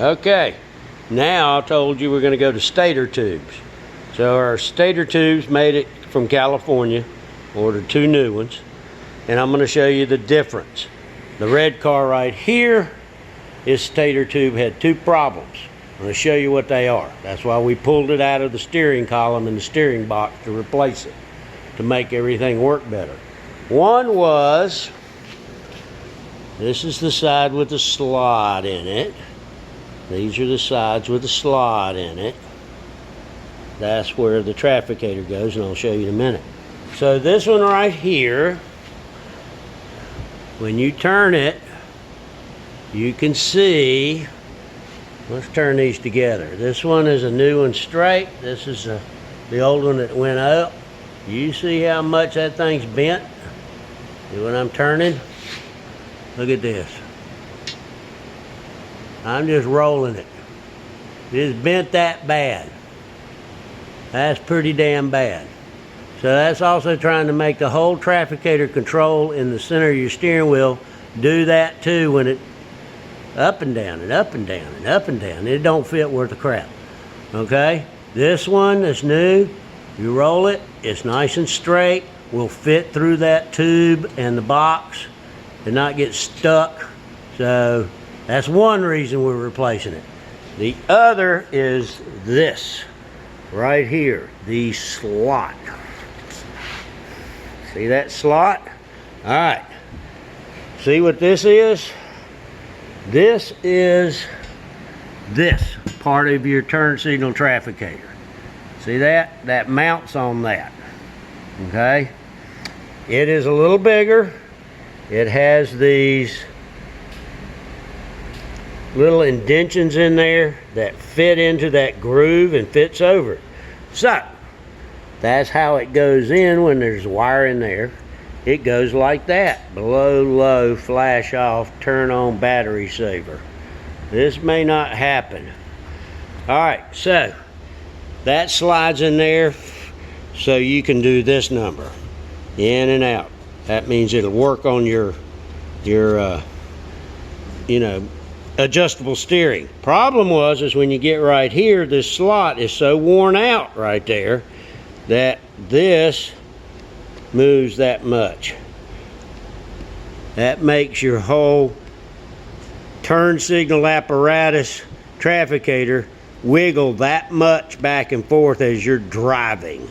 Okay, now I told you we're going to go to Stator tubes. So our Stator tubes made it from California. Ordered 2 new ones, and I'm going to show you the difference. The red car right here, this Stator tube had 2 problems. I'm going to show you what they are. That's why we pulled it out of the steering column and the steering box to replace it, to make everything work better. One was, this is the side with the slot in it. These are the sides with the slot in it. That's where the trafficator goes, and I'll show you in a minute. So this one right here, when you turn it, you can see, let's turn these together. This one is a new one straight. This is the old one that went up. You see how much that thing's bent? See what I'm turning? Look at this. I'm just rolling it. It's bent that bad. That's pretty damn bad. So that's also trying to make the whole trafficator control in the center of your steering wheel do that too, when it up and down and up and down and up and down. It don't fit worth a crap. Okay? This one that's new, you roll it, it's nice and straight, will fit through that tube and the box and not get stuck. So that's one reason we're replacing it. The other is this right here, the slot. See that slot? All right. See what this is? This is this part of your turn signal trafficator. See that? That mounts on that. Okay? It is a little bigger. It has these little indentions in there that fit into that groove and fits over it. So that's how it goes in when there's wire in there. It goes like that. Below, low, flash off, turn on, battery saver. This may not happen. All right, so that slides in there so you can do this number. In and out. That means it'll work on your adjustable steering. Problem is when you get right here, this slot is so worn out right there that this moves that much. That makes your whole turn signal apparatus trafficator wiggle that much back and forth as you're driving.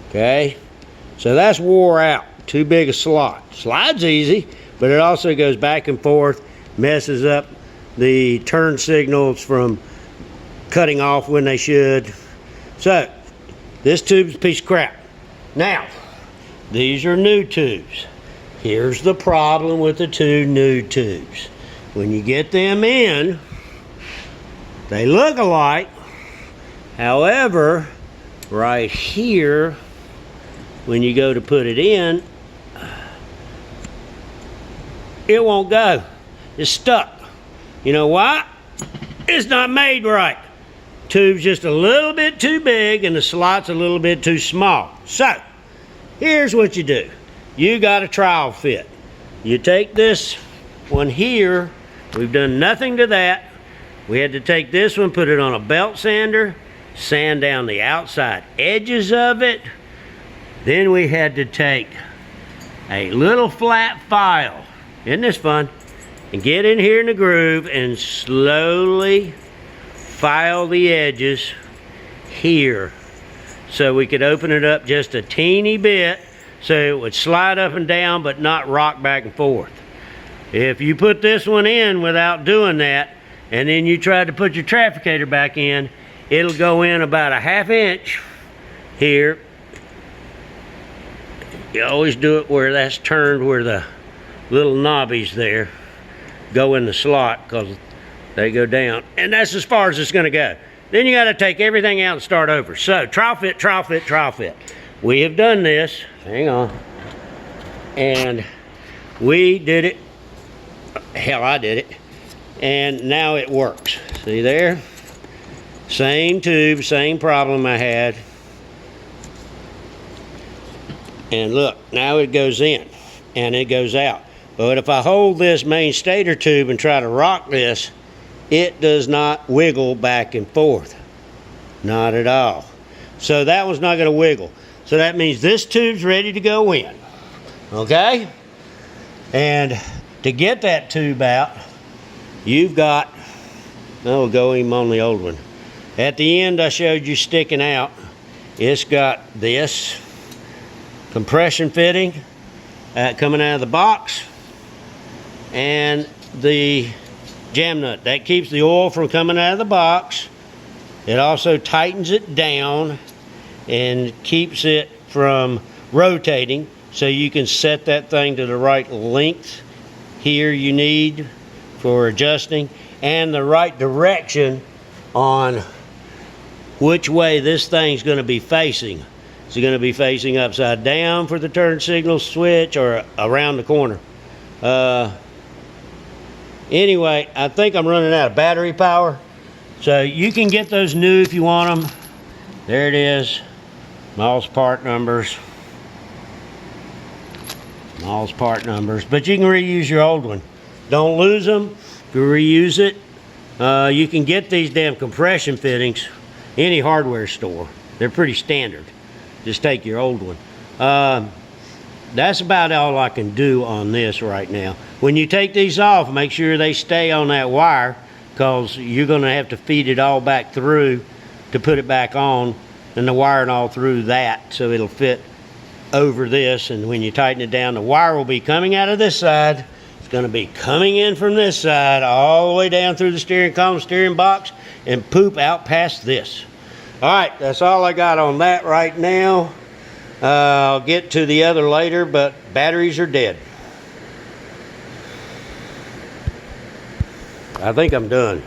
Okay? So that's wore out. Too big a slot. Slides easy, but it also goes back and forth, messes up the turn signals from cutting off when they should. So this tube's a piece of crap. Now, these are new tubes. Here's the problem with the 2 new tubes. When you get them in, they look alike. However, right here, when you go to put it in, it won't go. It's stuck. You know why? It's not made right. Tube's just a little bit too big and the slot's a little bit too small. So, here's what you do. You got a trial fit. You take this one here. We've done nothing to that. We had to take this one, put it on a belt sander, sand down the outside edges of it. Then we had to take a little flat file. Isn't this fun? And get in here in the groove and slowly file the edges here so we could open it up just a teeny bit so it would slide up and down but not rock back and forth. If you put this one in without doing that and then you try to put your trafficator back in, it'll go in about a 1/2 inch here. You always do it where that's turned, where the little knobbies there go in the slot, because they go down, and that's as far as it's going to go. Then you got to take everything out and start over. So trial fit, trial fit, trial fit. We have done this. Hang on. And we did it. Hell, I did it. And now it works. See there? Same tube, same problem I had. And look, now it goes in and it goes out. But if I hold this main stator tube and try to rock this, it does not wiggle back and forth. Not at all. So that one's not going to wiggle. So that means this tube's ready to go in. Okay? And to get that tube out, you've got, we'll go even on the old one. At the end I showed you sticking out, it's got this compression fitting coming out of the box, and the jam nut. That keeps the oil from coming out of the box. It also tightens it down and keeps it from rotating, so you can set that thing to the right length here you need for adjusting, and the right direction on which way this thing's going to be facing. Is it going to be facing upside down for the turn signal switch, or around the corner? Anyway, I think I'm running out of battery power. So you can get those new if you want them. There it is. Moss part numbers. Moss part numbers. But you can reuse your old one. Don't lose them. If you reuse it, you can get these damn compression fittings any hardware store. They're pretty standard. Just take your old one. That's about all I can do on this right now. When you take these off, make sure they stay on that wire, because you're going to have to feed it all back through to put it back on, and the wiring all through that, so it'll fit over this. And when you tighten it down, the wire will be coming out of this side. It's going to be coming in from this side all the way down through the steering column, steering box, and poop out past this. All right, that's all I got on that right now. I'll get to the other later, but batteries are dead. I think I'm done.